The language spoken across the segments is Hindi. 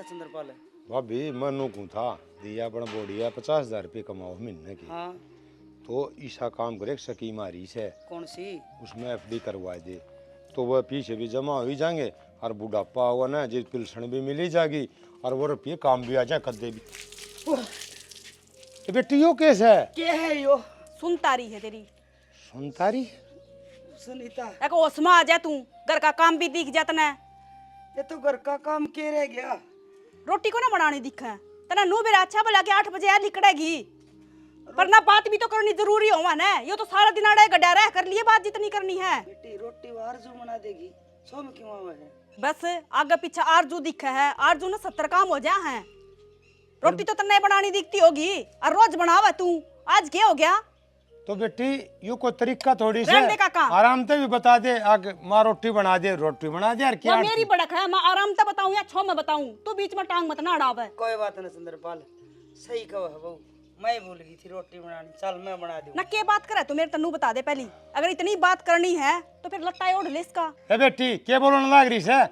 चंद्रपाल? भाभी मनु को था दिया अपना बोड़िया 50,000 रुपये कमाओ महीने की। हाँ तो ईसा काम करे स्कीम आ रही है, कौन सी? उसमें एफडी करवा दे तो वह पीछे भी जमा हो ही जाएंगे और बुढ़ापा हुआ ना जिस पेंशन भी मिली जाएगी और वो रुपये काम भी आ जाए कदे भी। बेटी यो केस है? क्या है यो? सुनता रही है तेरी सुनता रही सुनीता। एक ओसमा आ जा, तू घर का काम भी दिख जाता ना। ये तो घर का काम के रह गया। रोटी को ना बनानी दिखा तना नू बेरा अच्छा बोला के 8 बजे आ निकलेगी, पर ना बात भी तो करनी जरूरी होवा ना। यो तो सारा दिन आड़े गड्ढा रह कर लिए बात जितनी करनी है। बेटी रोटी आरजू बना देगी, सो में क्यों आवा है? बस आगे पीछे आरजू दिखा है, आरजू ना 70 काम हो जा है। रोटी तो तन्ने बनानी दिखती होगी और रोज बनावा तू, आज क्या हो गया? तो बेटी यो कोई तरीका थोड़ी से रहने का काम। आराम से भी बता दे आगे माँ रोटी बना दे यार क्या वो मेरी बड़क है, मैं आराम से बताऊं या छो में बताऊं? तू बीच में टांग मत ना अड़ावे। कोई बात नहीं चंद्रपाल, सही कहो है बहू, मैं भूल गई थी रोटी बनानी। चल मैं बना दूं ना। क्या बात करे तू मेरे तन्नू बता दे पहली, अगर इतनी बात करनी है तो फिर लट्टा ओढ़ ले इसका। ए बेटी क्या बोलने लाग रही है?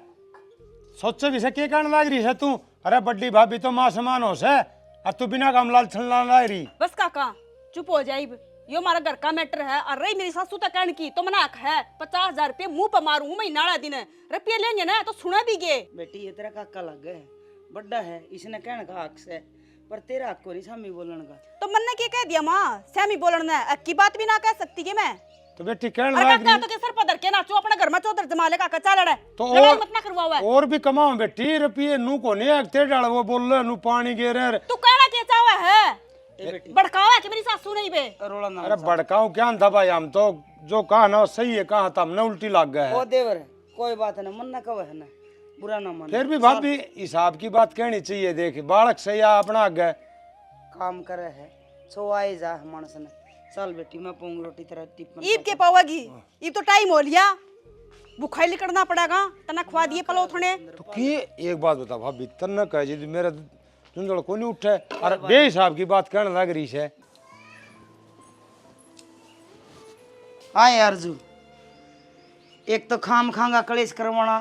सोचे भी से क्या कहने लाग रही है तू? अरे बड्डी भाभी तो माँ समान हो से और तू बिना काम लाल छलना लाग रही। बस काका चुप हो जाइब, यो हमारा घर का मैटर है। और रही मेरी सासू तक कहने की तो मना है 50,000 रुपये मुंह पर मारूं मैं नाड़ा दिन रुपये लेंगे ना तो सुना भी गे। बेटी ये तेरा काका लग गए बड्डा है, इसने कहने का हक से, पर तेरा हक को नहीं सामी बोलने का। तो मन ने क्या कह दिया माँ सैमी बोलना है, की बात भी ना कह सकती के मैं। तो बेटी कहने अरे लाग काका रही तो के सर पर धर के नाचो अपने घर में चौधर जमा ले काका चल रहा तो लड़ाई और मत ना करवाओ। और भी कमाओ बेटी रुपये नू को नहीं तेरे डाल वो बोल रहे नू पानी गिरे। तू कहना क्या चाहवा है? ए बेटी भड़कावा है कि मेरी सासू नहीं बे? रोला ना अरे भड़काऊ क्या था भाई, हम तो जो कहा ना सही है, कहा था हमने उल्टी लग गया ओ है। देवर कोई बात नहीं, मन ना कहो है ना, बुरा ना मान। फिर भी भाभी हिसाब की बात कहनी चाहिए। देख बालक सही है अपना आगे काम करे है सो आए जा मानस ने। चल बेटी मैं पाऊंगी रोटी तेरा टिप। ईब के पाओगी? ईब तो टाइम हो लिया, भूखा ही निकलना पड़ेगा। तना खवा दिए पलोथने। तो कि एक बात बता भाभी तन्ने कह जी मेरा चुंदड़ को नहीं उठे और बेहिसाब की बात कहने लग रही है। हाँ अर्जू, एक तो खाम खांगा कलेश करवाना,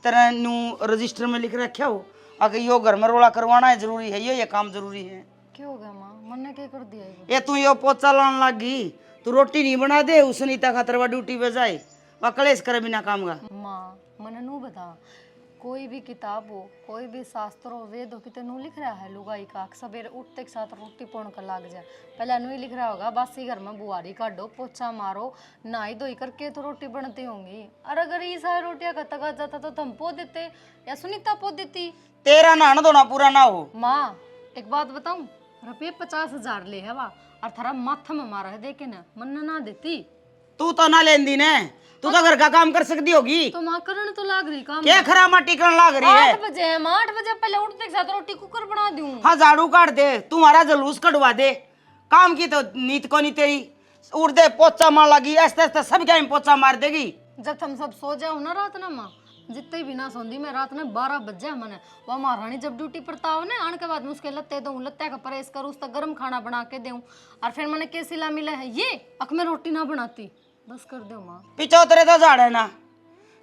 तेरा नू रजिस्टर में लिख रखा हो अगर यो घर में रोला करवाना है जरूरी है, ये काम जरूरी है। क्या हो गया माँ? मन ने क्या कर दिया ये तू यो पोचा लाने लगी, तू रोटी नहीं बना दे उस सुनीता खातर वह ड्यूटी पे जाए वह कलेश करे बिना काम का। माँ मन नू बता, कोई भी किताब हो कोई भी शास्त्र हो वेद हो कितने नू लिख रहा है लुगाई का सवेरे उठते के साथ रोटी पोण कर लाग जाए। पहले नू ही लिख रहा होगा बासी घर में बुआरी काटो पोछा मारो नहाई धोई करके तो रोटी बनती होंगी। और अगर ये सारी रोटियां खत्म कर जाता तो हम पो देते या सुनीता पो देती। तेरा नहाना धोना पूरा ना हो। माँ एक बात बताऊं, रुपये 50,000 ले है वा और थारा माथा में मारा है देखे ना मन ना देती। तू तो ना लेंदी ने, तू तो घर का काम कर सकती होगी। तो माँ करने तो लाग रही काम। क्या खरा माटी करने लाग रही है? 8 बजे है माँ, 8 बजे पहले उठते के साथ रोटी कुकर बना दूं। हाँ झाड़ू काट दे, तुम्हारा जलूस कटवा दे, काम की तो नीत को नहीं तेरी। उड़ दे पोचा मार लगी ऐसे ऐसे सब क्या पोचा मार देगी। जब हम सब सो जाओ ना रात ना माँ, जितने भी ना सोंदी मैं रात में 12 बज जाए मैंने वह महारानी जब ड्यूटी पर ताव ने आने के बाद मैं उसके लत्ते दूँ लत्ते का परहेज करूँ उसका गर्म खाना बना के दूँ और फिर मैंने कैसी ला मिला है ये अक में रोटी ना बनाती। बस कर दो माँ। पीछे उतरे तो झाड़ है ना,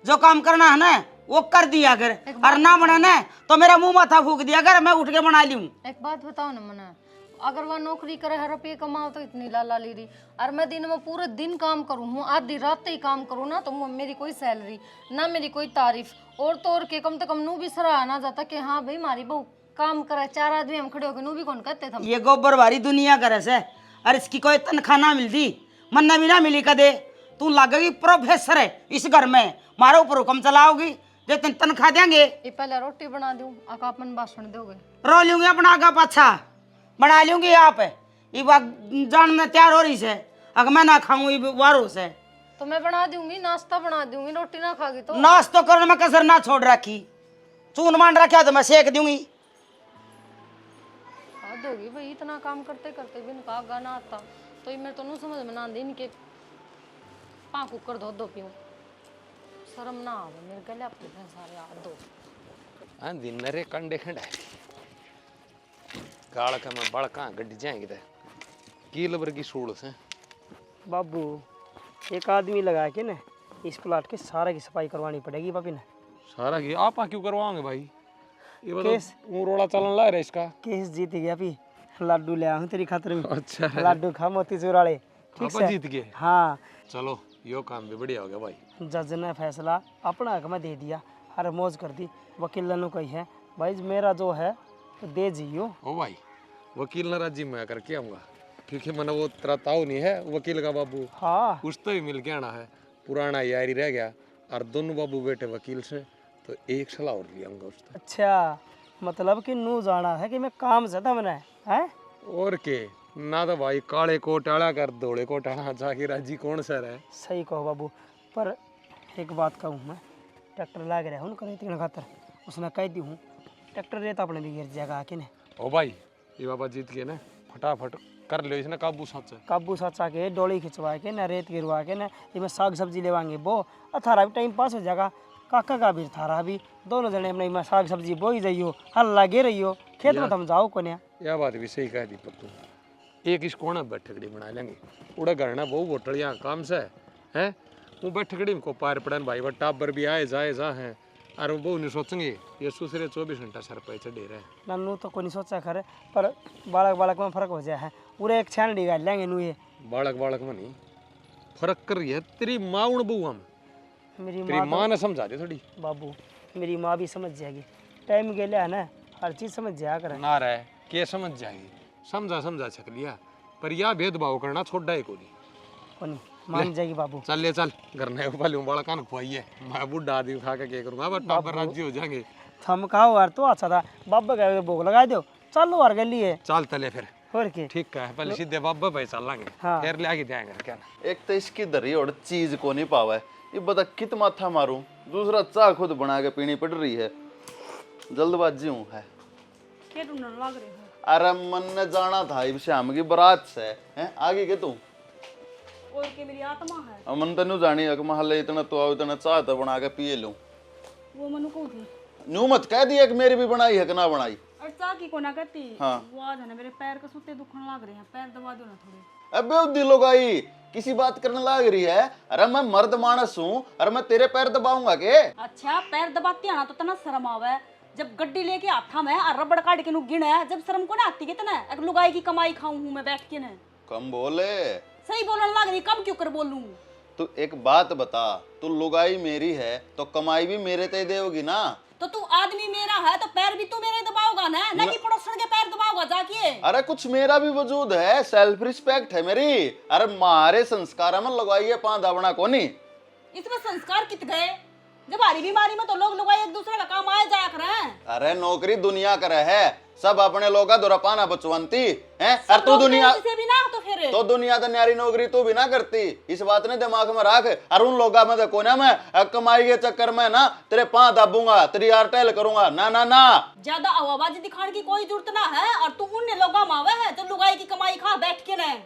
जो काम करना है ना वो कर दिया कर और ना बना ना तो मेरा मुंह माथा फूक दिया कर, मैं उठ के बना लूं। एक बात बताओ ना मना, अगर वह नौकरी करे है रुपये कमाओ तो इतनी लाला ली रही और मैं दिन में पूरे दिन काम करूँ हूँ आधी रात ही काम करूँ ना तो मेरी कोई सैलरी ना मेरी कोई तारीफ और तो और के कम से कम नू भी सराहना जाता कि हाँ भाई हमारी बहू काम करे। 4 आदमी हम खड़े होकर नू भी कौन कहते थे। ये गोबर वारी दुनिया करे से और इसकी कोई तनख्वाह ना मिलती मन्ना भी ना मिली कदे। तू लगेगी प्रोफेसर है इस घर में, मारो ऊपर हुक्म चलाओगी जो तेन तनख्वाह देंगे। ये पहले रोटी बना दूं आका अपन भाषण दोगे। रो लूंगी अपना आगा पाछा बना लूंगी आप ये बात जान में तैयार हो रही से अगर मैं ना खाऊं ये वारो से तो मैं बना दूंगी नाश्ता बना दूंगी रोटी ना खागी तो। नाश्तो करने में कसर ना छोड़ रखी, चून मान रखा तो मैं सेक दूंगी। हद होगी भाई इतना काम करते करते भी इनका गाना आता तो ये मेरे तो नहीं समझ में ना आती इनके पाँव कुकर धो पीऊँ शर्म ना आवे मेरे गले अपने सारे हाथ धो। हाँ दिन नरे कंडे खंडे गाड़ का मैं बड़ कहाँ गड्डी जाएंगे तो कील वर्गी सूड़ से बाबू एक आदमी लगा के ना इस प्लाट के सारा की सफाई करवानी पड़ेगी पापी ने। सारा की आप क्यों करवाओगे भाई? ये बता ऊं रोड़ा चलन ला रहा है इसका। केस जीत गया भी, लड्डू ले आऊं तेरी खातिर में। अच्छा है। लड्डू खा मोतीचूर वाले, ठीक आपा से? जीत गए। हाँ, चलो यो काम भी बढ़िया हो गया भाई। जज ने फैसला अपना हक में दे दिया, हर मौज कर दी। वकील ने कही है भाई मेरा जो है तो दे जियो। ओ भाई वकील ने राजी मैं करके आऊंगा, क्योंकि मैंने वो तेरा ताऊ नहीं है वकील का बाबू, हाँ उससे भी मिल के आना है, पुराना यारी रह गया। और दोनों बाबू बेटे वकील से, तो एक सलाह और ले आऊंगा उससे। अच्छा, मतलब कि नू जाना है कि मैं काम से था मैंने है। और के ना तो भाई काले कोट आला कर धोले कोट आला जाके राजी कौन सा रहे। सही कहो बाबू, पर एक बात कहूँ मैं, ट्रैक्टर लाग रहा है उनका रेत खातर, उसने कह दी हूँ ट्रैक्टर रेत अपने भी गिर जाएगा आके ने। ओ भाई ये बाबा जीत गए ना, फटाफट कर लो इसने काबू साचा। काबू सचा के डोली खिंचवा के ना रेत गिरवा के ना इसमें साग सब्जी लेवाएंगे वो, अथारा भी टाइम पास हो जाएगा, काका का भी थारा भी, दोनों जने अपने में साग सब्जी बो ही जाइयो, हल लगे रहियो, खेत में थम जाओ कोन्या। यह बात भी सही कह दी पप्पू। एक इस कोना बैठकड़ी बना लेंगे, उड़ा घर ना बहु होटल यहाँ काम से है, वो बैठकड़ी को पार पड़न भाई, वो टाबर भी आए जाए जा है, और वो बहु नहीं सोचेंगे ये दूसरे 24 घंटा सर पे चढ़े रहे। नन्नू तो कोई नहीं सोचा खरे, पर बालक बालक में फर्क हो जाए है, पूरे एक छान डिगा लेंगे नू ये। बालक बालक में नहीं फर्क कर रही है तेरी माँ उन बुआ में, मेरी तेरी माँ ने समझा दे थोड़ी। बाबू मेरी माँ भी समझ जाएगी, टाइम गेले है ना, हर चीज़ समझ जाया करे। ना रहे के समझ जाएगी, समझा समझा छक लिया, पर यह भेदभाव करना छोड़ा है कोई। कोनी मान जाएगी बाबू। चल ले चल घर नहीं पहले बड़ा कान खुआइए, मैं बुढ़ा आदमी खा के क्या करूँगा, बस टाबर राज्य हो जाएंगे। थम खाओ यार, तो अच्छा था बाबा का भोग लगा दो, चलो और गली है चल तले फिर और के। ठीक है, पहले सीधे बाबा भाई चल लांगे, हाँ। फिर ले आके जाएंगे क्या ना। एक तो इसकी दरी और चीज को नहीं पावा है, ये बता कित माथा मारूं, दूसरा चाह खुद बना के पीनी पड़ रही है, जल्दबाजी हूँ है। क्या ढूंढने लग रहे हो? अरे मन ने जाना था इब श्याम की बारात से हैं, आगे के तू और के मेरी आत्मा है, अमन तेनू जानी है कि महल्ले इतना तो आओ इतना चाह तो बना के पिए लूं। वो मनु को थी। न्यू मत कह दिया कि मेरी भी बनाई है कि ना बनाई। और चाह की को ना कहती। हाँ। वो आज है ना मेरे पैर के सूते दुखने लग रहे हैं, पैर दबा दो ना थोड़े। अबे दिलो गाई किसी बात करने लग रही है, अरे मैं मर्द मानस हूँ, अरे मैं तेरे पैर दबाऊंगा के? अच्छा पैर दबाती है ना तो तना शर्म आवे, जब गड्डी लेके आता मैं और रबड़ काट के नु गिन है, जब शर्म को ना आती के तना एक लुगाई की कमाई खाऊं हूं मैं बैठ के ना। कम बोले, सही बोलने लग रही, कम क्यों कर बोलूं? तू एक बात बता, तू लुगाई मेरी है तो कमाई भी मेरे ते देगी ना? तो तू आदमी मेरा है तो पैर भी तू मेरे दबाओगा ना कि पड़ोसन के पैर दबाओगा जाके? अरे कुछ मेरा भी वजूद है, सेल्फ रिस्पेक्ट है मेरी। अरे मारे संस्कार में लगाइए पां दावना कोनी। इसमें संस्कार कित गए? जब हारी बीमारी में तो लोग लुगाई एक दूसरे का काम आए जाया करें। अरे नौकरी दुनिया करे है, सब अपने लोगा दोरा पाना बचवंती है। अरे तू दुनिया से भी ना तो फिर तो दुनिया तो न्यारी नौकरी तू भी ना करती, इस बात ने दिमाग में रख। और उन लोगा में देखो ना, मैं कमाई के चक्कर में ना तेरे पां दाबूंगा, तेरी आर्टेल करूंगा, ना ना ना। ज्यादा आवाबाजी दिखाने की कोई जरूरत ना है, और तू उन लोगा मावे है जो लुगाई की कमाई खा बैठ के रहे,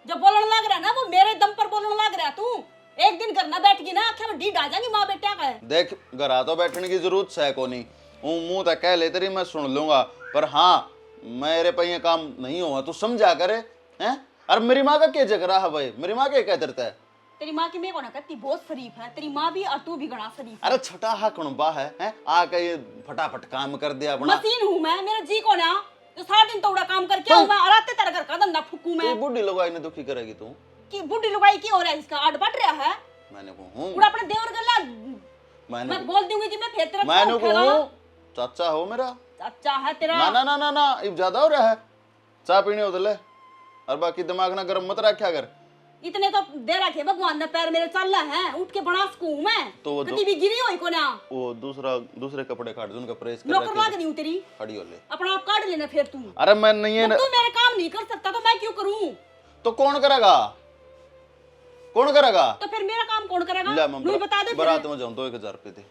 जो बोलने लग रहा है ना वो मेरे दम पर बोलने लग रहा है। तू एक दिन करना बैठ गई ना, आखिर में ढीठ आ जाएगी माँ बेटा का। देख घरा तो बैठने की जरूरत है कोनी, मुंह तक कह ले तेरी मैं सुन लूंगा, पर हाँ मेरे पे ये काम नहीं हुआ तू समझा करे हैं। और मेरी माँ का क्या जगरा है भाई, मेरी माँ क्या कहता है? तेरी माँ की मैं को ना कहती बहुत शरीफ है, तेरी माँ भी और तू भी घना शरीफ है। अरे छोटा हा कणबा है आके ये फटाफट काम कर दिया अपना। मशीन हूँ मैं, मेरा जी को ना तो सारा दिन तोड़ा काम करके आऊं मैं, और आते तेरे घर का धंधा फूकू मैं। बुढ़ी लोग ने दुखी करेगी तू कि बुढ़ी लुगाई की हो रहा है, इसका आड़ बट रहा है। मैंने कहूँ पूरा अपने देवर गला मैं बोल दूंगी जी, मैं फिर तेरा मैंने खून उठेगा। कहूँ चाचा हो मेरा, चाचा है तेरा। ना ना ना ना ना इब ज्यादा हो रहा है, चाय पीने हो ले, और बाकी दिमाग ना गर्म मत रखा कर। इतने तो दे रखे भगवान ने, पैर मेरे चल रहे हैं, उठ के बना सकूं मैं तो कभी भी गिरी होई को ना। वो दूसरे कपड़े काट उनका प्रेस कर नौकर लाग रही हूं तेरी, खड़ी हो ले। अपना आप काट लेना फिर तू। अरे मैं नहीं है जब तू मेरे काम नहीं कर सकता तो मैं क्यों करूं? तो कौन करेगा, कौन करेगा? तो फिर मेरा काम कौन करेगा? ले मुझे बता दे बारात में जाऊं तो 1000 रुपए दे।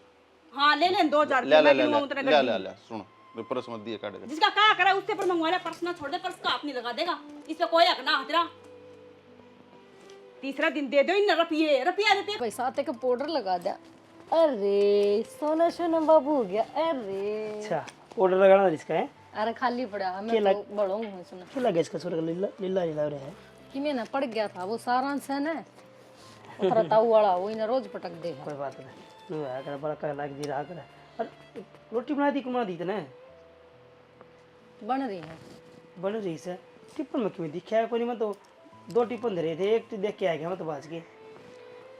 हाँ ले ले 2000 ले ले मैं ले गिनवाऊं तेरा ले गड्डी। ले ले सुनो मैं पर्स मत दिए काट दे। जिसका क्या करा उससे पर मंगवा ले, पर्स ना छोड़ दे, पर्स का आप नहीं लगा देगा, इस पे कोई हक ना है तेरा। तीसरा दिन दे दो इन रुपये रुपये। पैसा आते का पाउडर लगा दिया। अरे सोना सोना बाबू हो गया। अरे अच्छा ऑर्डर लगाना है इसका है? अरे खाली पड़ा हमें तो बड़ों में सुना क्या लगे इसका छोरा लीला लीला लीला रहा है कि मैं ना पड़ गया था वो सारांश है ना उतरा ताऊ वाला, वो इन्हें रोज पटक देगा। कोई बात नहीं, नू आया कर बड़ा कर लाग दी रहा कर। और रोटी बना दी कुमा दी तने बन रही है। बन रही से टिप्पण में क्यों दिखा है कोई? मैं तो 2 टिप्पण धरे थे, एक देख के आ गया मैं तो बाज के।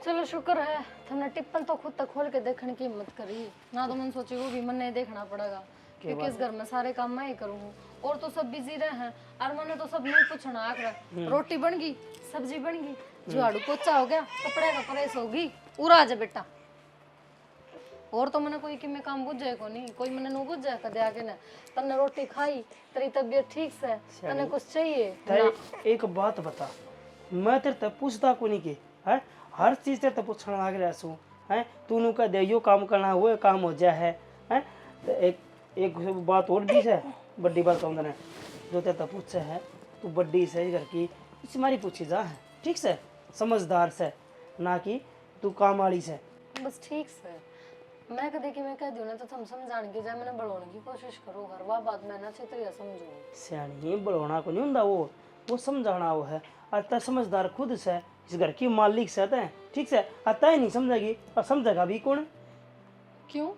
चलो शुक्र है तुमने टिप्पण तो खुद तक खोल के देखने की हिम्मत करी, ना तो मन सोची वो भी मन नहीं देखना पड़ेगा क्योंकि इस घर में सारे काम मैं ही करूँ और तो सब बिजी रहे हैं और मैंने तो सब नहीं पूछना आकर। रोटी बन गई, सब्जी बन गई, झाड़ू पोछा हो गया, कपड़े का प्रेस होगी, पूरा आ जा बेटा। और तो मैंने कोई कि मैं काम बुझे को नहीं, कोई मैंने नो बुझे कदे आके ना तन्ने रोटी खाई, तेरी तबीयत ठीक से, तन्ने कुछ चाहिए तेरे एक बात बता, मैं तेरे तक पूछता को नहीं के है, हर चीज तेरे तक पूछने लग रहा सू है। तू नु कह दे यो काम करना वो काम हो जाए है। तो एक बात और भी है, बड़ी बात कहूँ तने, जो तेरे तक पूछे है तू बड़ी से घर की इस मारी पूछी जा है, ठीक से, समझदार से, ना कि तू काम वाली से। बस ठीक से। मैं कदे कि मैं कह दूं ना तो तुम समझाने की जाए मैंने बढ़ाने की कोशिश करो, हर वाह बात मैं ना अच्छी तरह समझूं। सियाणी बढ़ाना को नहीं होता, वो समझाना वो है। अतः समझदार खुद से, इस घर की मालिक से है, ठीक से। अतः ही नहीं समझेगी और समझेगा भी कौन? क्यों?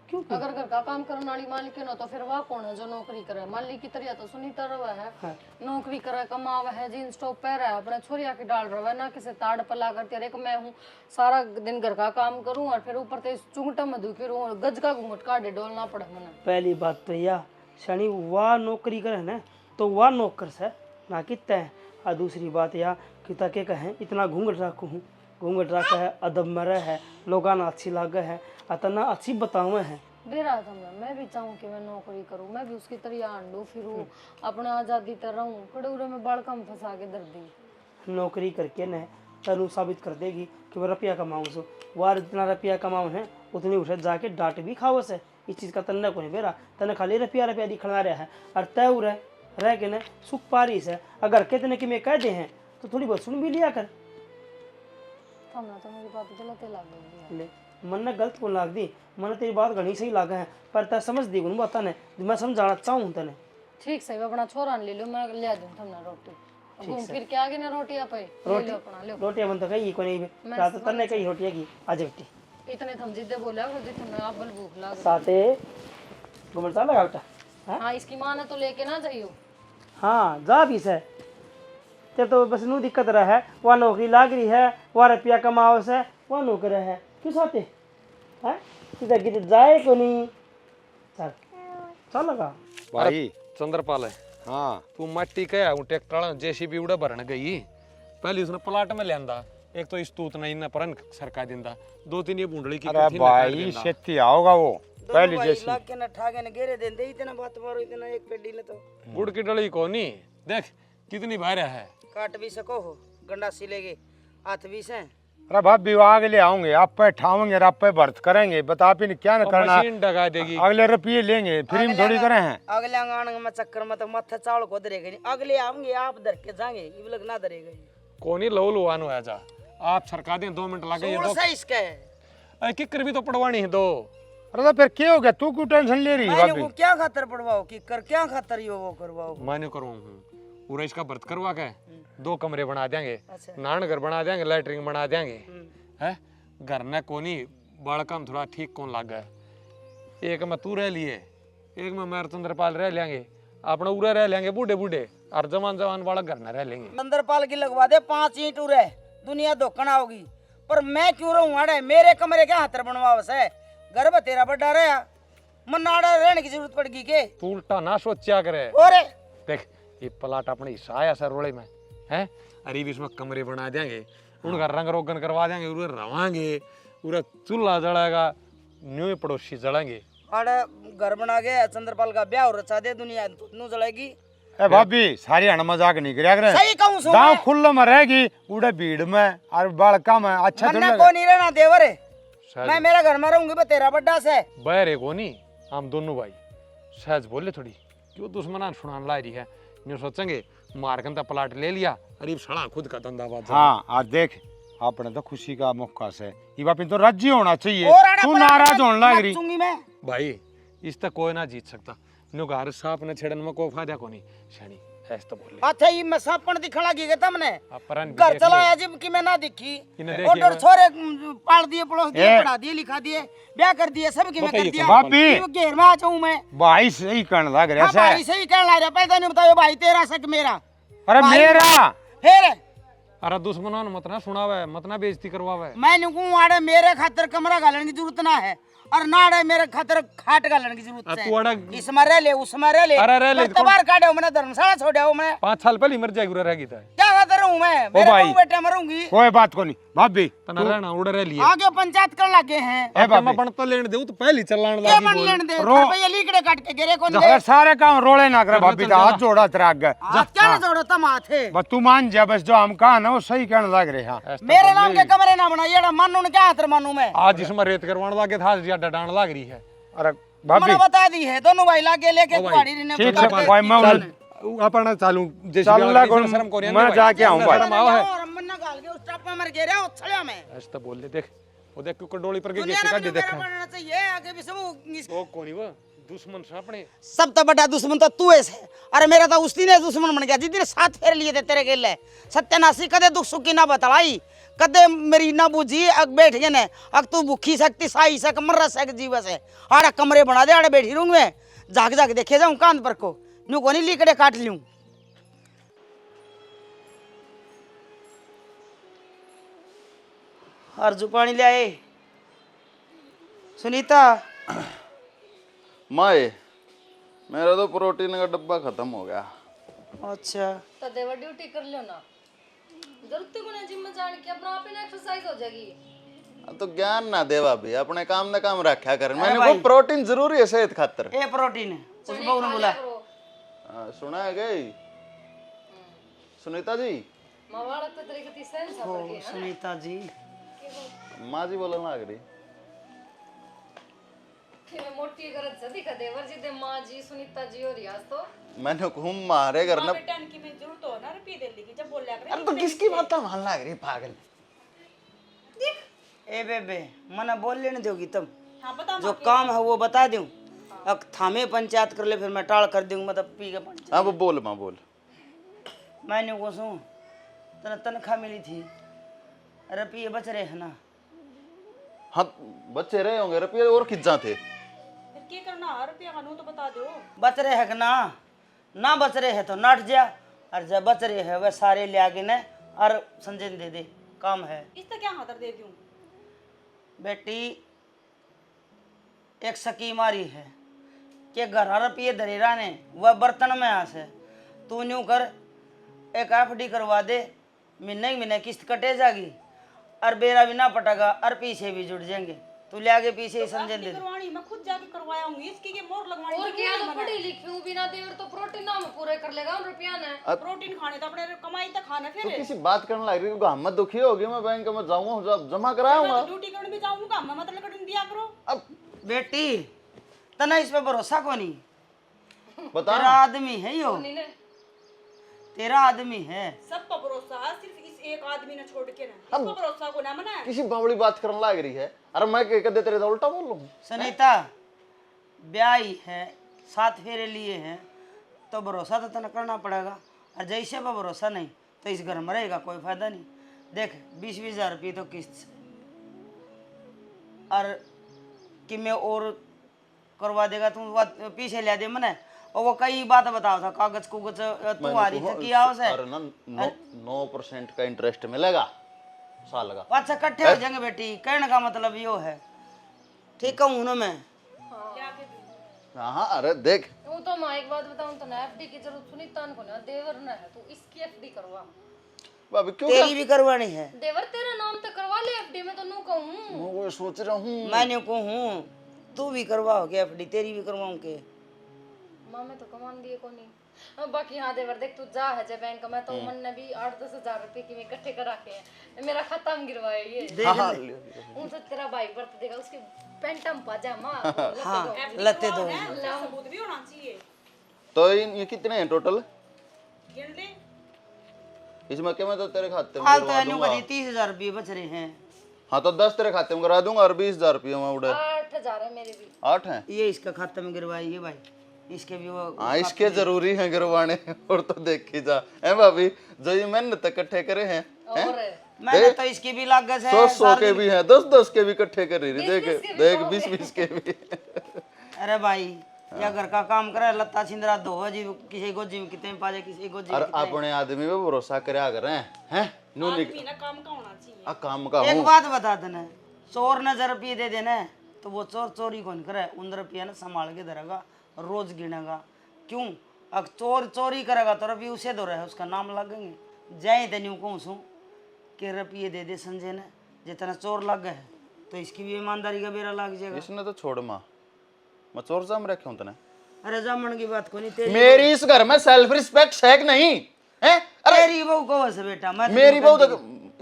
क्यों? अगर घर का काम करने वाली मालिक है ना तो फिर वह कौन है जो नौकरी करे? मालिक की तरह तो सुनीता रवा है, नौकरी करे, कमावा है, जींस टॉप पहरा है, अपने छोरिया की डाल रहा है, ना किसी ताड़ पला करती है। मैं हूँ सारा दिन घर का काम करूँ और फिर ऊपर से चुंगटा में दुखी रहूँ, गज का घूंघट काटे डोलना पड़े मैंने। पहली बात तो यह शनि वाह नौकरी करे ना तो वाह नौकर से ना कि तय। और दूसरी बात यह कि ताके कहें इतना घूंघट रखू हूँ, घूंघट रखा है, अदब में रह है, लोगान अच्छी लागे है, अतना अच्छी बतावे है। बेरा था मैं भी चाहूँ कि मैं नौकरी करूँ, मैं भी उसकी तरह आंडू फिरूँ, अपने आज़ादी तर रहूँ, कड़ूरे में बड़का में फंसा के दर्दी। नौकरी करके न तनु साबित कर देगी कि वह रुपया कमाऊँ सो, वार जितना रुपया कमाऊँ है उतनी उसे जाके डांट भी खाओ से। इस चीज़ का तन्ने को नहीं बेरा, तने खाली रुपया दिखला रहा है और तय रह के न सुख पारी से। अगर कितने कि मैं कह दे हैं तो थोड़ी बहुत सुन भी लिया कर। हमने तो मेरी बात गलत लग गई। ले मन ने गलत को लाग दी, मन तेरी बात घनी सही लागे है, पर तय समझ दी गुन बात ने, मैं समझाना चाहूँ तने। ठीक से अपना छोरा ले लो, मैं ले दूँ तुमने रोटी, घूम फिर के आगे ना रोटी आप रोटियां बन तो कही को नहीं रात तन्ने कही रोटियां की आज बेटी इतने थम जिद्दे बोला तुमने आप बल भूख लाग। साथे गुमरता लगा बेटा। हाँ इसकी माँ ने तो लेके ना जाइयो। हाँ जा भी से तेरे तो बस नू दिक्कत रहा है, वह नौकरी लाग रही है, वह रुपया कमाओ से, वह नौकर है, क्यों साथे है सीधा गिर जाए को नहीं। चल चल लगा भाई चंद्रपाल है, हाँ तू मट्टी कह ट्रैक्टर जेसीबी उड़ा भरन गई, पहले उसने प्लाट में लियांदा, एक तो स्तूत नहीं ना परन सरका दिंदा, 2-3 ये बूंदड़ी की अरे भाई खेती आओगा वो पहली जैसी लाग के ना ठागे ने घेरे देंदे, इतना बात मारो, इतना एक पेडी ले तो गुड़ की डली को नहीं देख कितनी भारी है। काट भी सको हो, गंडा सिलेगे हाथ भी से। अरे भाई विवाह के लिए आऊंगे, आप पे ठावेंगे, आप पे भर्त करेंगे, बता भी क्या न करना, मशीन डगा देगी, अगले रुपये लेंगे, फ्री में थोड़ी करे हैं। अगले आंगन में चक्कर में तो मत्था चावल को धरेगा नहीं, अगले आएंगे आप धर के जाएंगे, ये लग ना धरेगा। कोनी लो लुआनो है जा, आप सरका दें 2 मिनट लगे सोल से इसका है, अरे किकर भी तो पड़वानी है दो। अरे तो फिर क्या हो गया, तू क्यों टेंशन ले रही है मैंने भाभी? वो क्या खातर पड़वाओ कि कर क्या खातर यो वो करवाओ? मैंने करवाऊँ पूरा इसका व्रत करवा के 2 कमरे बना देंगे, अच्छा। नान घर बना देंगे, लैटरिन बना देंगे, है घर ने कोनी बड़का में थोड़ा ठीक कौन लग गया, एक में तू रह लिए, एक में मैं चंद्रपाल रह लेंगे, अपना उरा रह लेंगे बूढ़े बूढ़े, और जवान जवान वाला घर न रह लेंगे। चंद्रपाल की लगवा दे 5 ईंट उरे, दुनिया धोखन आओगी, पर मैं क्यों रहूं अड़े? मेरे कमरे क्या हाथर बनवावस है, घर में तेरा बड़ा रहा, मन नाड़ा रहने की जरूरत पड़गी के? तू उल्टा ना सोचा करे, और देख ये प्लाट अपने हिस्सा आया सर रोड़े में है, अरे भी इसमें कमरे बना देंगे, उनका रंग रोगन करवा देंगे, उरे रवांगे, उरे चूल्हा जलाएगा, न्यू पड़ोसी जलाएंगे। अरे घर बना के चंद्रपाल का ब्याह रचा दे, दुनिया नू जलाएगी। ए भाभी सारी हण मजाक नहीं करया करे, सही कहूं सो गांव मैं। खुल्ला में रहेगी, उड़े भीड़ में और बड़का में अच्छा मन्ना थोड़ी को लगे। नहीं रहना देवर, मैं मेरा घर में रहूंगी, पर तेरा बड्डा से बैर को नहीं, हम दोनों भाई सहज बोले थोड़ी क्यों दुश्मना सुनान ला रही है, न्यू सोचेंगे मारकन तो प्लाट ले लिया, अरे सड़ा खुद का धंधा बात। हाँ आज देख आपने तो खुशी का मौका से, ये बात तो राजी होना चाहिए, और आड़ा तू पड़ा नाराज होने लग रही। चूंगी मैं भाई इस तक कोई ना जीत सकता, न्यू घर साफ न छेड़न में कोई फायदा को नहीं, शनी ऐसे तो बोले अच्छा ये मैं सापन दिखा लगी गए तुमने अपरन भी घर देख चला ले। आया जिब की मैं ना दिखी इन्हें देख ऑर्डर लिया छोरे पाल दिए पड़ोस दिए पढ़ा दिए लिखा दिए ब्याह कर दिए सब की मैं कर बताइए दिया भाभी। ये घेर में आ जाऊं मैं भाई सही कहने लग रहा हाँ भाई है सही कहना रहा पैदा नहीं बताओ भाई तेरा सक मेरा अरे भाई- मेरा फिर अरे दुश्मनों ने मत ना सुनावे मत ना बेइज्जती करवावे मैं नुकू आड़े मेरे खातर कमरा गालने की जरूरत ना है और ना आड़े मेरे खातर खाट गालने की जरूरत तू अड़ा है इसमें रह ले उसमें रह ले अरे रह ले, तबार काटे मैंने धर्मशाला छोड़ा हूं मैं 5 साल पहले मर जाएगी रहेगी तो क्या खातर हूं मैं मेरे भाई। बहू बेटे मरूंगी कोई बात को नहीं भाभी तना रहना उड़ रह लिए आगे पंचायत कर लगे हैं ए मैं भाभी बन तो लेने दे तो पहले चलाने क्या लगी बन बोल लेने दे रो- रुपये लीकड़े काट के गिरे कौन दे अरे सारे काम रोले ना करे भाभी तो हाथ जोड़ा तेरा आगे हाथ क्या ना जोड़ो तुम हाथ है बस तू मान जा बस जो हम कहा ना वो सही कहने लग रहे हाँ ऐसे तो मेरे नाम के कमरे ना बनाइए मानू ने क्या हाथ मानू मैं आज इसमें रेत करवाने लगे था आज ज्यादा डांड लग रही है अरे भाभी मैंने बता दी है दोनों भाई लागे लेके ओ भाई, कुआड़ी ने ठीक है भाई मैं उन्हें अपना चालू जैसे चल भी ला आगे कौन- शर्म कोरिया मैं जाके आऊं भाई। शर्म आओ है और मन्ना गाल के उस टप में मर गया रे उछलिया में ऐसे तो बोल ले देख वो देख कुकर डोली पर के दुनिया गेट में काट भी दे मेरा देखा बनना चाहिए आगे भी सब वो कौन ही वो दुश्मन से अपने सब तो बड़ा दुश्मन तो तू है अरे मेरा तो उस दिन दुश्मन बन गया जिस दिन साथ फेर लिए थे तेरे गेले सत्यानाशी कदे दुख सुख की ना बतलाई कदे मेरी ना बुझी अग बैठ गए ने अग तू भूखी सकती साई सक मर सक जीव से आड़े कमरे बना दे आड़े बैठी रहूंगी मैं जाग जाग देखे जाऊं कांध पर को न्यू को नहीं लीकड़े काट लूं अर्जू पानी ले आए सुनीता माए मेरा तो प्रोटीन का डब्बा खत्म हो गया। अच्छा तो देवर ड्यूटी कर लो ना जरूरत को ना जिम में जाने की अपना आप ही ना एक्सरसाइज हो जाएगी तो ज्ञान ना देवा भी अपने काम ना काम रखा कर मैंने भाई। वो प्रोटीन जरूरी है सेहत खातर। ए प्रोटीन उस बहू ने बोला सुना है गई सुनीता जी मवाड़ा तो तरीके से सेंस ओ सुनीता जी माँ जी बोलने लग रही कि मैं मोटी करत जदी का देवर जी दे मां जी सुनीता जी और यास तो मैंने घूम मारे घर ना बेटा की में जरूरत हो ना रुपये दे ली जब बोल लिया करे अरे तो किसकी बात मान लग रही पागल। ए बेबे मना बोल लेने दोगी तुम हाँ बता जो काम है वो बता दूं अब थामे पंचायत कर ले फिर मैं टाल कर दूंगा मतलब पी के पंचायत हाँ वो बोल माँ बोल। मैंने को सू तनख्वाह मिली थी रुपये बच रहे हैं ना हाँ बच्चे रहे होंगे रुपये और खिंचा थे। फिर क्या करना रुपया कानून तो बता दो बच रहे है कि ना बच रहे है तो नट जा और जब बच रहे है वह सारे ले आगे ने और संजय दे दे काम है इससे क्या खातर दे दूं बेटी एक सकी मारी है कि घर रुपये धरेरा ने वह बर्तन में आ से तू न्यू कर एक एफडी करवा दे महीने किस्त कटे जागी और बेरा भी ना पटेगा और पीछे भी जुड़ जाएंगे तू ले आगे पीछे ही संजय दे दे करवानी मैं खुद जाके करवाया हूँ इसकी ये मोर लगवानी और जरूरी क्या है तो मना। पढ़ी लिखी हूं बिना देवर तो प्रोटीन नाम पूरे कर लेगा उन रुपया ने प्रोटीन खाने तो अपने कमाई तक खाना तो फिर किसी बात करने लग रही है हम दुखी होगी मैं बैंक में जाऊंगा जब जमा मैं कराऊंगा। तो ड्यूटी करने भी जाऊंगा मैं मतलब करने दिया करो अब बेटी तना इस पे भरोसा को नहीं बता तेरा आदमी है यो ने तेरा आदमी है सब पर भरोसा है सिर्फ इस एक आदमी ने छोड़ के ना इसको भरोसा को ना मना किसी बावड़ी बात करने लग रही है। अरे मैं कह दे तेरे तो उल्टा बोल लूँ। सुनीता ब्याही है 7 फेरे लिए हैं तो भरोसा तो तना करना पड़ेगा और जैसे पर भरोसा नहीं तो इस घर में रहेगा कोई फायदा नहीं देख 20-20 हज़ार रुपये तो किस्त से और कि मैं और करवा देगा तुम पीछे ले दे मने और वो कई बात बताओ था कागज कुगज तू आ रही था किया उसे अरे ना 9% का इंटरेस्ट मिलेगा साल का। अच्छा इकट्ठे हो जाएंगे बेटी कहने का मतलब यो है ठीक हूँ ना मैं हाँ अरे देख वो तो मैं एक बात बताऊं तो ना एफडी की जरूरत सुनीता को ना देवर ना है तो इसकी एफडी करवा भाभी क्यों तेरी भी करवानी है देवर तेरा नाम तो करवा ले एफडी में तो नू कहूं मैं वो सोच रहा हूँ। मैंने को हूँ तू भी करवाओगे एफडी तेरी भी करवाऊँ के मां में तो कमान दिए को नहीं बाकी हाँ देवर देख तू जा है जब बैंक में तो मन ने भी 8-10 हज़ार रुपए की में इकट्ठे करा के हैं मेरा खाता में गिरवाए ये हाँ उन तो तेरा भाई बर्थ देगा उसके पैंटम पाजामा हाँ लते दो सबूत भी होना चाहिए तो ये कितने हैं टोटल? गिन ले इसमें क्या मैं तो तेरे खाते में हाल तो करवा एनु दूंगा। करी 30 हज़ार रुपये बच रहे हैं हाँ तो 10 तेरे खाते में करा दूंगा और 20 हज़ार रुपये में उड़े 8 हज़ार है मेरे भी 8 हैं। ये इसका खाते में गिरवाइए भाई इसके भी वो हाँ इसके जरूरी है गिरवाने और तो देखी जा है भाभी जो ये मेहनत इकट्ठे करे हैं मैंने तो इसकी भी लागत है 100 के भी है 10 के भी इकट्ठे कर रही देख देख 20 के भी अरे भाई या घर का काम करे लत्ता छिंदरा धो जी किसी को जिम कितने पाजे किसी को जिम और अपने आदमी पे भरोसा करया करें हैं नो आदमी ना काम का होना चाहिए। आ काम का एक हूँ बात बता देना चोर ने 10 रुपये दे देना तो वो चोर चोरी कौन करे 11 रुपया ना संभाल के धरेगा रोज गिनेगा क्यों अब चोर चोरी करेगा तो रुपये उसे दो रहे उसका नाम लगेंगे जाए तो न्यू कहूँ सू कि रुपये दे दे संजय ने जितना चोर लग गए तो इसकी भी ईमानदारी का बेरा लग जाएगा। इसने तो छोड़ माँ मैं चोर जाम रखे हूँ तने अरे जामन की बात को नहीं तेरी मेरी इस घर में सेल्फ रिस्पेक्ट है कि नहीं है अरे तेरी बहू को वैसे बेटा मैं मेरी बहू तो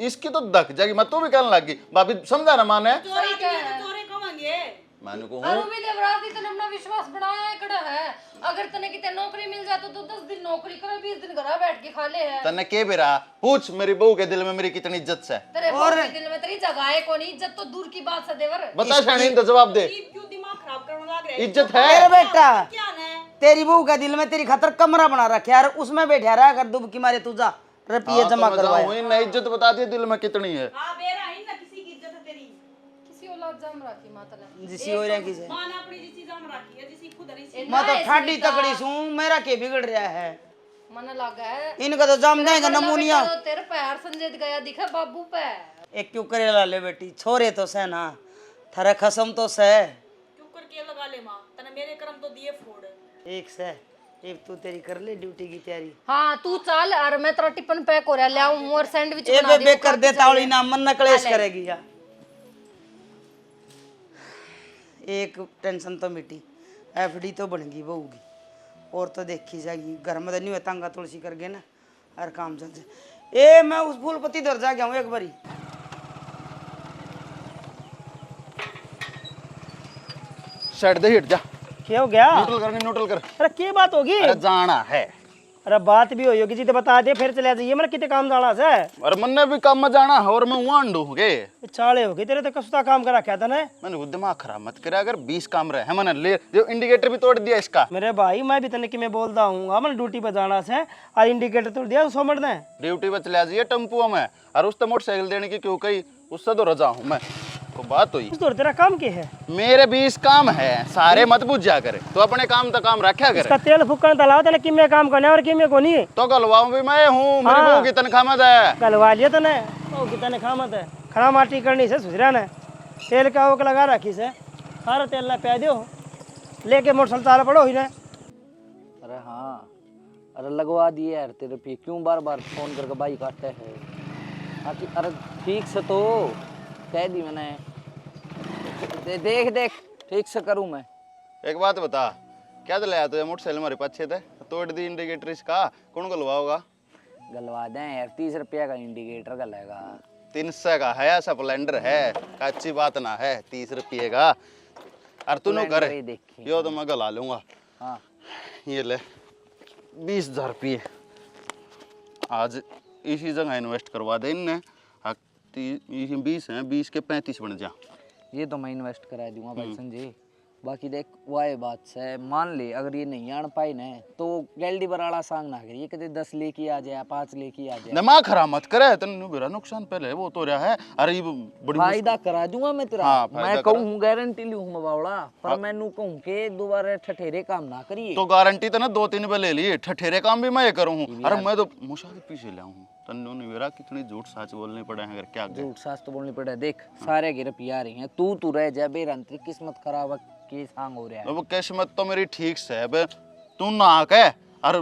इसकी तो दक जाएगी मैं तो भी कहने लगी भाभी समझा ना माने चोरी तो चोरी कमाएंगे। माने को और हूँ भी देवराज तने अपना विश्वास बढ़ाया है कड़ा है अगर तने किते नौकरी मिल जाए तो 10 दिन नौकरी करे 20 दिन घर बैठ के खा ले है तने के बेरा पूछ मेरी बहू के दिल में मेरी कितनी इज्जत है तेरे बहू के दिल में तेरी जगह है कौन इज्जत तो दूर की बात है देवर बता शानी तो जवाब दे क्यों दिमाग खराब करने लग रहा है? इज्जत अरे है बेटा क्या है? तेरी बहू का दिल में तेरी खातर कमरा बना रखे यार उसमें बैठा रहा कर दुब की मारे तू जा रुपये जमा करवाया करवाया इज्जत बता दिया दिल में कितनी है हाँ बेरा ही ना किसी की इज्जत है तेरी। किसी औलाद जम रखी माता ने जिसी हो रहा किसे मां ने अपनी जिसी जम रखी है जिसी खुद नहीं मैं तो ठाडी तकड़ी सू मेरा के बिगड़ रहा है मन लगा है इनका तो जम जाएगा नमूनिया तो तेरे पैर संजय गया दिखा बाबू पे एक क्यों करेला ले बेटी छोरे तो से ना थारा खसम तो से क्यों करके लगा ले मां तने मेरे कर्म तो दिए फोड़। एक से एक तू तेरी कर ले ड्यूटी की तैयारी हाँ तू चल और मैं तेरा टिफिन पैक हो रहा ले आऊं और सैंडविच ए बना बे कर दे तावली ना मन न कलेश करेगी या एक टेंशन तो मिटी एफडी तो बन गई बहू की और तो देखी जाएगी घर में तो नहीं होता तंगा तुलसी करके ना हर काम चल जाए ए मैं उस फूलपति दर जा गया हूँ एक बारी शर्ट दे हिट जा क्या हो गया न्यूट्रल कर अरे क्या बात होगी अरे जाना है अरे बात भी होगी जी तो बता दे फिर चले जाइए मतलब कितने काम जाना से और मन्ने भी काम में जाना है और मैं वहां अंडू हो गए चाले हो गए तेरे तो कसुता काम करा क्या था ने मैंने वो दिमाग खराब मत करे अगर 20 काम रहे मैंने ले जो इंडिकेटर भी तोड़ दिया इसका मेरे भाई मैं भी तने कि मैं बोलता हूँ मैंने ड्यूटी पे जाना से और इंडिकेटर तोड़ दिया सो मरना है ड्यूटी पे चला जाइए टेम्पो में और उस तो मोटरसाइकिल देने की क्यों कही उससे तो रजा हूँ मैं को बात हुई तो तेरा काम क्या है मेरे 20 काम है सारे मत बुझ जा करे तो अपने काम तो काम रखा करे इसका तेल फूकन तलाव तेने कि मैं काम करने और कि मैं को नहीं तो गलवाऊं भी मैं हूँ मेरी हाँ। बहू की तनख्वाह मत है गलवा लिया तने ओ कितने खामत है खरा माटी करनी से सुधरा ने तेल का ओक लगा रखी से सारा तेल ना पै दियो लेके मोटरसाइकिल तारा पड़ो ही ने अरे हाँ अरे लगवा दिए यार तेरे पे क्यों बार बार फोन करके बाई काटते हैं अरे ठीक से तो कह दी मैंने देख देख ठीक से करूँ मैं एक बात बता क्या दिलाया तुझे मोटरसाइकिल हमारे पीछे थे तोड़ दी इंडिकेटर इसका कौन गलवाओगा गलवा दें यार 30 रुपया का इंडिकेटर गलेगा 300 का है स्प्लेंडर है अच्छी बात ना है 30 रुपये का और तू नो करे ही देखी यो तो मैं गला लूंगा हाँ ये ले 20,000 रुपये आज इसी जगह इन्वेस्ट करवा दे इनने 20 हैं 20 के 35 बन जा ये तो मैं इन्वेस्ट करा दूंगा भाई संजय बाकी देख वाह बात से मान ले अगर ये नहीं आन पाई ना तो गैलडी बराड़ा सांग ना करिए कदे 10 लेके आ जाए 5 लेके आ जाए दिमाग खराब मत करे तन्नू मेरा नुकसान पहले वो तो रहा है अरे ये बड़ी फायदा करा दूंगा मैं तेरा हाँ, मैं फायदा कहूँ गारंटी लूँ मैं बावड़ा पर मैनू कहूँ के दोबारा ठठेरे काम ना करिए तो गारंटी तो ना 2-3 पे ले लिए ठठेरे काम भी मैं ये करूँ अरे मैं तो मुशा के पीछे ले आऊँ तन्नू ने मेरा कितनी झूठ साच बोलने पड़े हैं अगर क्या झूठ सास तो बोलनी पड़े देख सारे गिर पिया रही हैं तू रह जा बेरंतरी किस्मत खराब के सांग हो रहा है अब किस्मत तो मेरी ठीक से है बे तू ना के और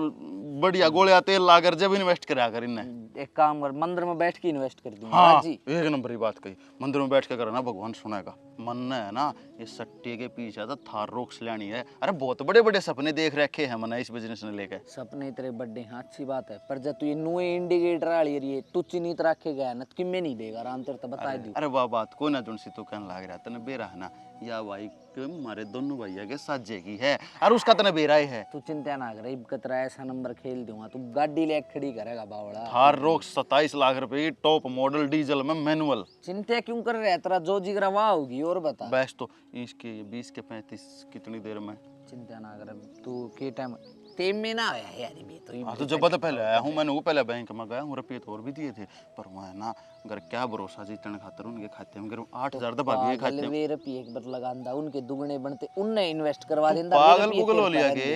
बढ़िया गोलियां तेल लाकर जब इन्वेस्ट करा कर इनने एक काम कर मंदिर में बैठ के इन्वेस्ट कर दूंगा हाँ जी एक नंबर की बात कही मंदिर में बैठ के करना भगवान सुनेगा मन ने है ना ये सट्टे के पीछे तो थार रोक्स लेनी है अरे बहुत बड़े बड़े सपने देख रखे हैं मैंने इस बिजनेस ने लेके सपने तेरे बड्डे हाँ अच्छी बात है पर जब तू ये नुए इंडिकेटर वाली रही है तू चिन्हित रखे गया ना तो किम्मे नहीं देगा आराम तेरे तो बता दी अरे वाह बात को ना जुनसी तो कहने लग रहा तने बेरा है ना या भाई हमारे दोनों भैया के साजे की है और उसका तने बेरा ही है तू चिंता ना कर कतरा ऐसा नंबर खेल दूंगा तू गाड़ी ले खड़ी करेगा बावड़ा थार रोक्स 27 लाख रुपए की टॉप मॉडल डीजल में मैनुअल चिंता क्यों कर रहा है तेरा जो जिगरा वहाँ होगी और बता बेस्ट तो इसके 20 के 35 कितनी देर में चिंता ना कर तू के टाइम तेम में ना आया है यार ये तो हाँ तो जब पता पहले आया हूँ मैंने वो पहले बैंक में गया हूँ रुपये तो और भी दिए थे पर वहाँ ना अगर क्या भरोसा जीतने खातर उनके खाते में 8,000 दबा दिए खाते में वे रुपये एक बार लगांदा उनके दुगने बनते उनने इन्वेस्ट करवा देंदा पागल पुगल हो लिया के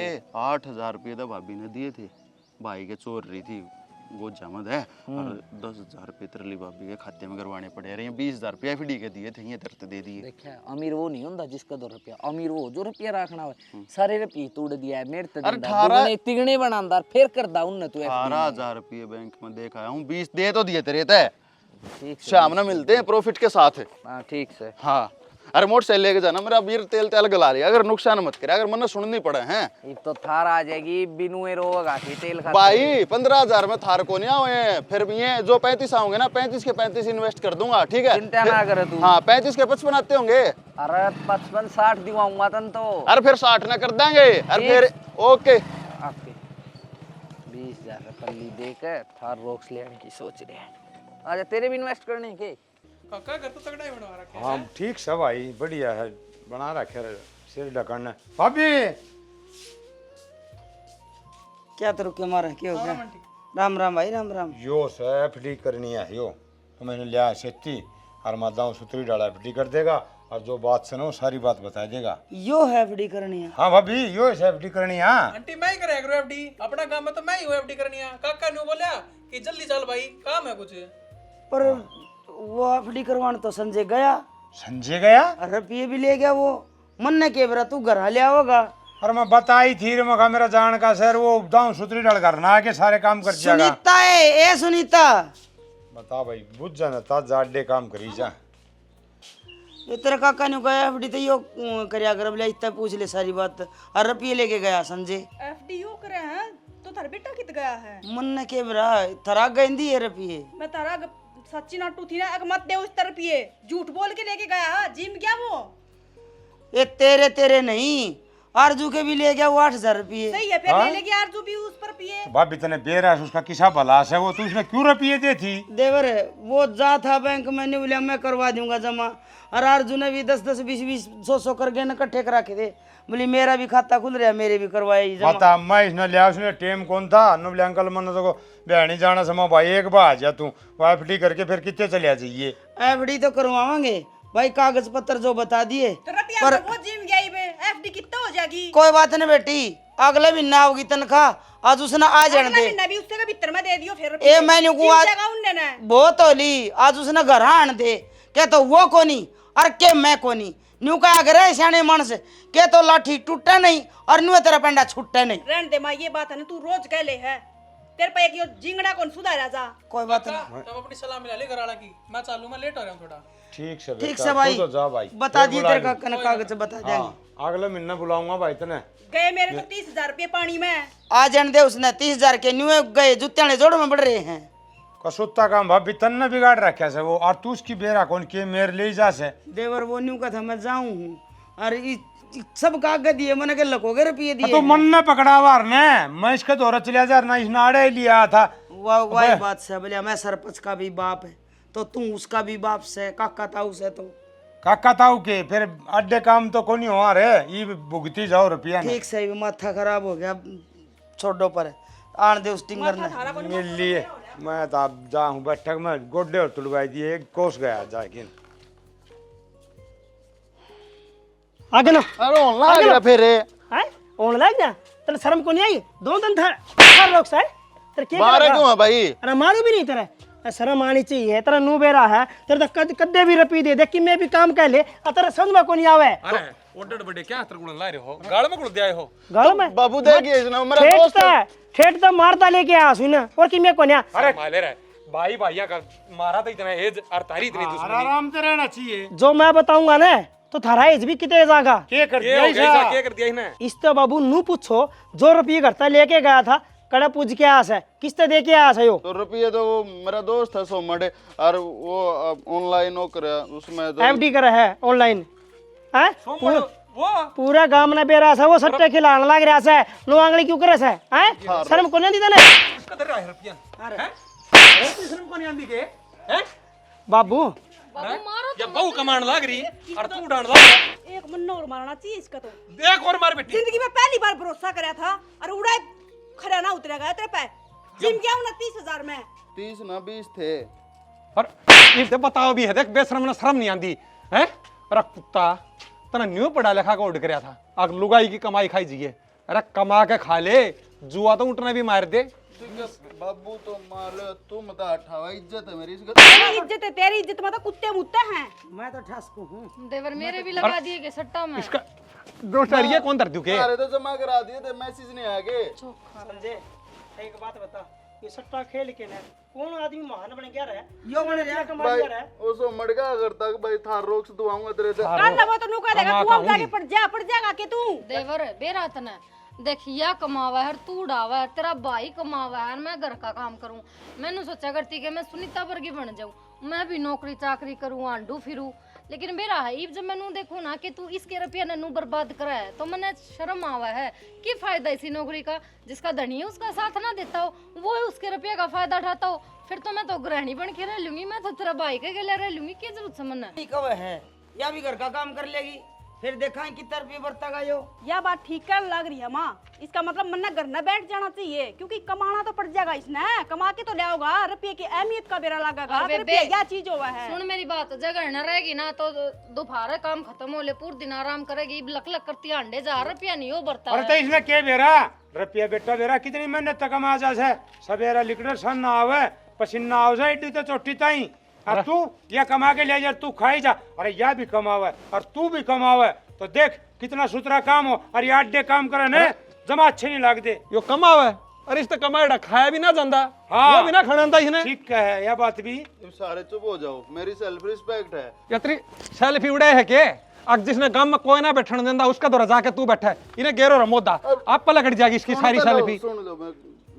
8,000 रुपये तो भाभी ने दिए थे भाई के चोर रही थी वो जमद है और 10,000 रुपये तरली भाभी के खाते में करवाने पड़े रहे 20,000 रुपये एफडी के दिए थे ये तरत दे दिए देखा अमीर वो नहीं होता जिसका 2 रुपया अमीर वो जो रुपया रखना हो सारे रुपये तोड़ दिया है मेरे तो दुगने तिगने बनांदा फिर करदा उनने तू 18,000 रुपये बैंक में देखा हूँ 20 दे तो दिए तेरे तय ठीक शाम ना मिलते हैं प्रॉफिट के साथ हाँ ठीक से हाँ अरे मोटरसाइकिल लेके जाना मेरा बीर तेल तेल गला लिया अगर नुकसान मत करे अगर मन सुननी पड़े हैं ये तो थार आ जाएगी बिनु ए रोगा की तेल खा भाई 15,000 में थार को नहीं आए फिर भी ये जो 35 आओगे ना 35 के 35 इन्वेस्ट कर दूंगा ठीक है चिंता ना कर तू हाँ 35 के 55 आते होंगे अरे 55-60 दिवाऊंगा तन तो अरे फिर 60 ना कर देंगे अरे फिर ओके आपके 20,000 पल्ली देकर थार रोक्स लेने की सोच रहे हैं आजा तेरे भी इन्वेस्ट करने के काका घर तो तगड़ा ही बनवा रखा है। हाँ ठीक सब भाई बढ़िया है बना रखे है, सिर ढकन है भाभी क्या तो रुके मारा क्या हो गया राम राम भाई राम राम यो से एफडी करनी है यो तो मैंने लिया सेती और मादाओं सूत्री डाला एफडी कर देगा और जो बात सुनो सारी बात बता देगा यो है एफडी करनी है हाँ भाभी यो से एफडी करनी है आंटी मैं ही करेगा करूँ एफडी अपना काम है तो मैं ही हूँ एफडी करनी है काका ने बोला कि जल्दी चल भाई काम है कुछ पर वो एफडी करवाने तो संजय गया संजय गया रुपये भी ले गया वो मन ने के बरा तू घर लिया होगा और मैं बताई थी रे मगा मेरा जान का सर वो दाऊं सूत्री डाल कर ना के सारे काम कर जाएगा सुनीता है ए सुनीता बता भाई बुझ जाना ता जाडे काम करी जा ये तेरे काका ने गया एफडी तो यो करया कर बोले इतना पूछ ले सारी बात और रुपये लेके गया संजय एफडी यू करे हैं तो थार बेटा कित गया है मन ने के बरा थरा गंदी है रुपये मैं तारा सच्ची नाटू थी ना अगर मत दे उस तरफ ये झूठ बोल के लेके गया है जिम गया वो ये तेरे नहीं आरजू के भी ले गया वो 8,000 रुपये सही है फिर ले लेगी आरजू भी उस पर पिए भाभी तने बेरा उसका किसा भलास है वो तू उसने क्यों रुपये दे थी देवर वो जा था बैंक में नहीं बोलिया मैं करवा दूंगा जमा और अर्जुन ने भी 10-10 20-20 100-100 करके न इकट्ठे करा के दे बोली मेरा भी खाता खुल रहा मेरे भी करवाए जमा बता मैं इसने लिया उसने टेम कौन था नु बोले अंकल मन तो बहनी जाना समा भाई एक बार जा तू वो एफडी करके फिर कितने चलिया चाहिए एफडी तो करवावांगे भाई कागज पत्र जो बता दिए तो रुपया पर वो जिम गई बे एफडी कितना हो जाएगी कोई बात नहीं बेटी अगले महीना होगी तनख्वाह आज उसने आ जाने दे महीना भी उससे का भीतर में दे दियो फिर ए मैंने को आज उनने ना बहुत होली आज उसने घर आन दे क्या तो वो कोनी और के मैं कोनी न्यू का करे सियाने मानस के तो लाठी टूटे नहीं और न्यू तेरा पेंडा छुट्टे नहीं रहन दे मां ये बात है ना तू रोज कह ले है तेरे पे एक यो जिंगड़ा कौन सुधारा जा कोई बात नहीं तब अपनी सलाह मिला ले घर वाला की मैं चालू मैं लेट हो रहा हूँ थोड़ा ठीक से ठीक बेटा, से भाई तू तो जा भाई बता ये दिए बुला तेरे ली। का कागज बता देंगे हाँ अगले महीना बुलाऊंगा भाई तने गए मेरे तो 30,000 रुपये पानी में आ जाने दे उसने 30,000 के न्यू गए जूते जोड़ में बढ़ रहे हैं कसुत्ता काम भाभी तन ने बिगाड़ रखा से वो और तू उसकी बेरा कौन के मेरे ले जा से देवर वो न्यू का था मैं जाऊं हूँ और सब कागज दिए मैंने के लगोगे रुपये दिए तो मन ने पकड़ा वार ने मैं इसके दौरा चलिया जा ना इसने आड़े लिया था वही बात से बोलिया मैं सरपंच का भी बाप है तो तू उसका भी बाप से काका ताऊ से तो काका ताऊ के फिर अड्डे काम तो कोनी हुआ रे ये भुगती जाओ रुपया ठीक से भी माथा खराब हो गया छोड़ो पर आन दे उस टिंगर ने मिल लिए मैं तो अब जाऊँ बैठक में गोड्डे और तुड़वाई दिए एक कोस गया जाके आगे ना अरे ऑनलाइन आ गया फिर है ओन लग जा तेरे शर्म को नहीं आई 2 दिन था लोग से तेरे के मारे क्यों है भाई अरे मारू भी नहीं तेरे शर्म आनी चाहिए तेरा नू बेरा है तेरे तो कद्दे भी रुपये दे दे कि मैं भी काम कर ले और तेरे समझ में को नहीं आवे अरे ओडड़ बड़े क्या हतर गुण ला रहे हो गाल में गुण दिया हो गाल में बाबू दे गए इसने मेरा दोस्त है ठेठ तो मारता लेके आ सुन और कि मैं को नहीं अरे माले रे भाई भाइया का मारा तो इतना एज और तारी इतनी दुश्मनी आराम से रहना चाहिए जो मैं बताऊंगा ना तो थारा एज भी कितने जागा के कर ये दिया हो गया क्या कर दिया इसने इस तो बाबू नू पूछो जो रुपये घरता लेके गया था कड़ा पूछ के आस है किसते दे के आस है यो तो रुपये तो वो मेरा दोस्त है सो मडे और वो ऑनलाइन हो कर उसमें तो एफडी कर है ऑनलाइन है वो पूरा गांव ने बेरा सा वो सट्टे खिलाने लग रहा है लो आंगली क्यों करे है हैं शर्म को नहीं दी तने कदर रहा है रुपया हैं शर्म को नहीं आंदी के हैं बाबू या बहु कमांड लाग रही और तू डांड लाग एक मन्ना और मारना चाहिए इसका तो। देख और मार बेटी जिंदगी में पहली बार भरोसा कराया था और उड़ा खड़ा ना उतरेगा तेरे पे। जिम गया हूं ना 30,000 में। 30 ना 20 थे। और ये बताओ भी है देख बेशरम ना शर्म नहीं आंदी हैं। अरे कुत्ता तना न्यू पढ़ा लिखा का उड़ करया था अगर लुगाई की कमाई खाई जिए। अरे कमा के खा ले जुआ तो उठना भी मार दे। बाबू तो मार लो तुम तो अठावा इज्जत है मेरी। तेरी इज्जत है, तेरी इज्जत में तो कुत्ते मुत्ते हैं। मैं तो ठसकू हूँ। देवर मेरे भी लगा दिए के सट्टा में। इसका दोस्तर ये कौन दर्द के अरे तो जमा करा दिए थे मैसेज नहीं आगे। संजय एक बात बता, ये सट्टा खेल के ना कौन आदमी महान बन गया रहा? यो बने रे कमा भाई रहा है। उसो मड़गा अगर तक भाई थार रोक से दुआऊंगा तेरे से। काल ना वो तो नु करेगा तू हम जाके पड़ जाएगा के तू। देवर बेरात ने देखिया कमावा है तू उड़ावा है तेरा भाई कमावा है मैं घर का काम करूं। मैंने सोचा करती कि मैं सुनीता वर्गी बन जाऊं, मैं भी नौकरी चाकरी करूं आंडू फिरूं। लेकिन मेरा है इब जब मैंने देखो ना कि तू इसके रुपया ननू बर्बाद करा है तो मैंने शर्म आवा है कि फायदा इसी नौकरी का। जिसका धनी है उसका साथ ना देता हो वो उसके रुपये का फायदा उठाता हो। फिर तो मैं तो गृहिणी बन के रह लूंगी, मैं तो तेरा भाई के गले रह लूंगी। क्या जरूरत समझना कब है या भी घर का काम कर लेगी फिर देखा कितना रुपये बरतेगा यो। यह बात ठीक कर लग रही है माँ। इसका मतलब मन्ना घर न बैठ जाना चाहिए क्योंकि कमाना तो पड़ जाएगा इसने। कमा के तो ले आओगा, रुपये की अहमियत का बेरा लगेगा। रुपये क्या चीज हुआ है। सुन मेरी बात, जगह न रहेगी ना तो दोपहर काम खत्म हो ले पूरे दिन आराम करेगी। लक लक करती अंडे जा रुपया नहीं हो बरता अरे तो इसमें के बेरा रुपया बेटा बेरा कितनी मेहनत तक कमा जा है। सवेरा लिकड़े सन ना आवे पसीना आव जाए इड्डी तो चोटी ताई। और तू या कमा के ले जा तू खाई जा। अरे या भी कमावे और तू भी कमावे तो देख कितना सुथरा काम हो। और ये अड्डे काम करे ने जमा अच्छे नहीं लगते। यो कमावे अरे इस कमाएड़ा खाया भी ना जांदा। हाँ। वो भी ना खाना इसने। ठीक है यह बात भी। तुम सारे चुप हो जाओ, मेरी सेल्फ रिस्पेक्ट है। यात्री सेल्फी उड़े है के अब जिसने गांव में कोई ना बैठने देंदा उसका दौरा जाके तू बैठा है इन्हें गेरो रमोदा आप पलक जाएगी इसकी सारी सेल्फी। सुन लो मैं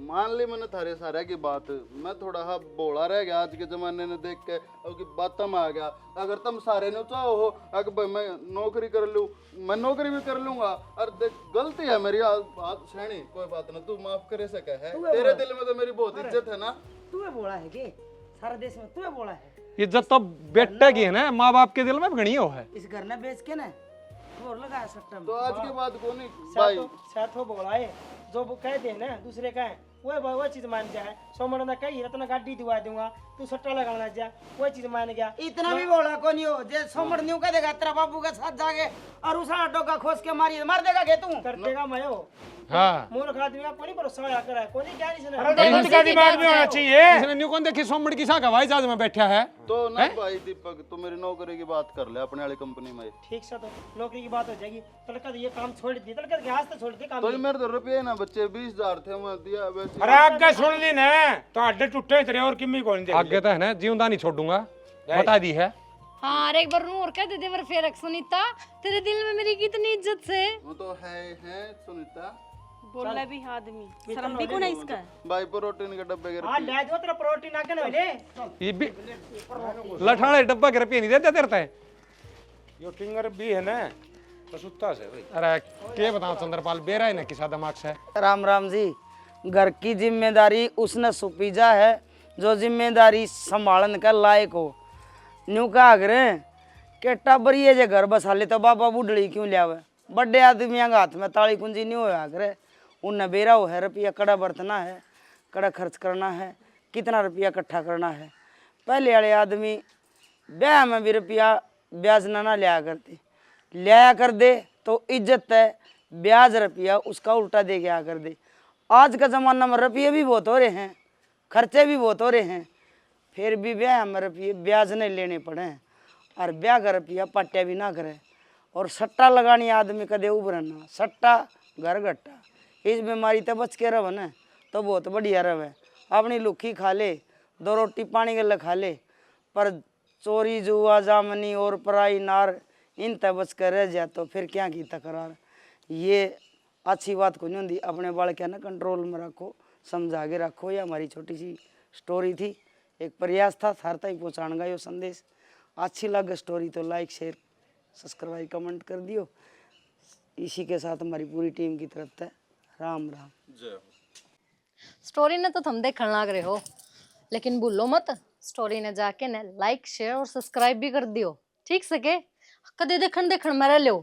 मान ली मैंने थारे सारे की बात। मैं थोड़ा हाँ बोला रह गया आज के जमाने ने देख के अब की बात में आ गया। अगर तुम सारे ने चाहो हो अगर भाई मैं नौकरी कर लूँ मैं नौकरी भी कर लूंगा। और देख गलती है मेरी बात सैनी कोई बात ना तू माफ करे सके है। तेरे दिल में तो मेरी बहुत इज्जत है ना। तूने बोला है के सारा देश में तूने बोला है। इज्जत तो बेटे की है ना माँ बाप के दिल में घनी हो है। इस घर ने बेच के ना और लगाया सट्टा में। तो आज के बाद कौन भाई साथो बोला है जो वो कह दे ना दूसरे का है वो चीज मान जाए। सोमन ने कही रत्न गाड़ी दिवा दूंगा तू सट्टा लगाना जा वो चीज मान गया। इतना भी बोला कौन हो जे सोमड़ न्यू कह देगा तेरा बाबू के साथ जाके और उसा डोका खोस के मारी मार देगा के तू कर देगा मैं हो। हाँ मूर्ख आदमी का कोई भरोसा ना करे कोई क्या नहीं अरे तो इनका दिमाग में होना चाहिए। इसने न्यू कौन देखी सोमड़ की साका हवाई जहाज में बैठा है। तो ना भाई दीपक तू मेरी नौकरी की बात कर ले अपने वाली कंपनी में। ठीक से तो नौकरी की बात हो जाएगी। तड़का ये काम छोड़ दी तड़का के हाथ से छोड़ दे काम। तो मेरे तो रुपये ना बच्चे 20,000 थे मैं दिया वैसे। अरे आगे सुन ली ना तो अड्डे टूटे तेरे और किम्मी कौन दे। आगे तो है ना जीवदा नहीं छोड़ूंगा बता दी है। हाँ और एक बार और कह दे देवर फिर सुनीता तेरे दिल में मेरी कितनी इज्जत से। वो तो है सुनीता बोलना भी आदमी शर्म भी को नहीं इसका। भाई प्रोटीन के डब्बे के हां ले दो तेरा प्रोटीन आके ना ले ये भी लठाड़े डब्बा के रुपये नहीं देते तेरे ते। यो फिंगर भी है ना तो सुत्ता से भाई। अरे के बताऊं चंद्रपाल बेरा है ना किसा दिमाग से। राम राम जी। घर की जिम्मेदारी उसने सुपीजा है जो जिम्मेदारी संभालन का लायक हो। न्यू का आग्रह के टबर ये जे घर बसा ले तो बाबा बुढ़ड़ी क्यों लियावे। बड़े आदमियों के हाथ में ताली कुंजी नहीं हो आग्रह। उन बेरा हो है रुपया कड़ा बरतना है कड़ा खर्च करना है कितना रुपया इकट्ठा करना है। पहले वाले आदमी ब्याह में भी रुपया ब्याज ना लिया करते लिया कर दे तो इज्जत है। ब्याज रुपया उसका उल्टा दे गया कर दे। आज का ज़माना में रुपये भी बहुत हो रहे हैं खर्चे भी बहुत हो रहे हैं फिर भी ब्याह में रुपये ब्याज नहीं लेने पड़े और ब्याह का रुपया पट्टिया भी ना करे। और सट्टा लगानी आदमी कदे उभरना सट्टा घर गट्टा इस बीमारी तो बच के रह ना तो बहुत बढ़िया रहे। अपनी लुखी खा ले 2 रोटी पानी के खा ले पर चोरी जुआ जामनी और पराई नार इन तक बच कर रह जाए तो फिर क्या की तकरार। ये अच्छी बात को नहीं होती। अपने बाल क्या ना कंट्रोल में रखो समझा के रखो। ये हमारी छोटी सी स्टोरी थी एक प्रयास था थार तक पहुँचाने का यो संदेश। अच्छी लगे स्टोरी तो लाइक शेयर सब्सक्राइब कमेंट कर दियो। इसी के साथ हमारी पूरी टीम की तरफ से राम राम। स्टोरी ने तो तुम देखने लग रहे हो लेकिन भूलो मत स्टोरी ने जाके ना लाइक शेयर और सब्सक्राइब भी कर दियो। ठीक सके कदे देखन देखन मरे लो।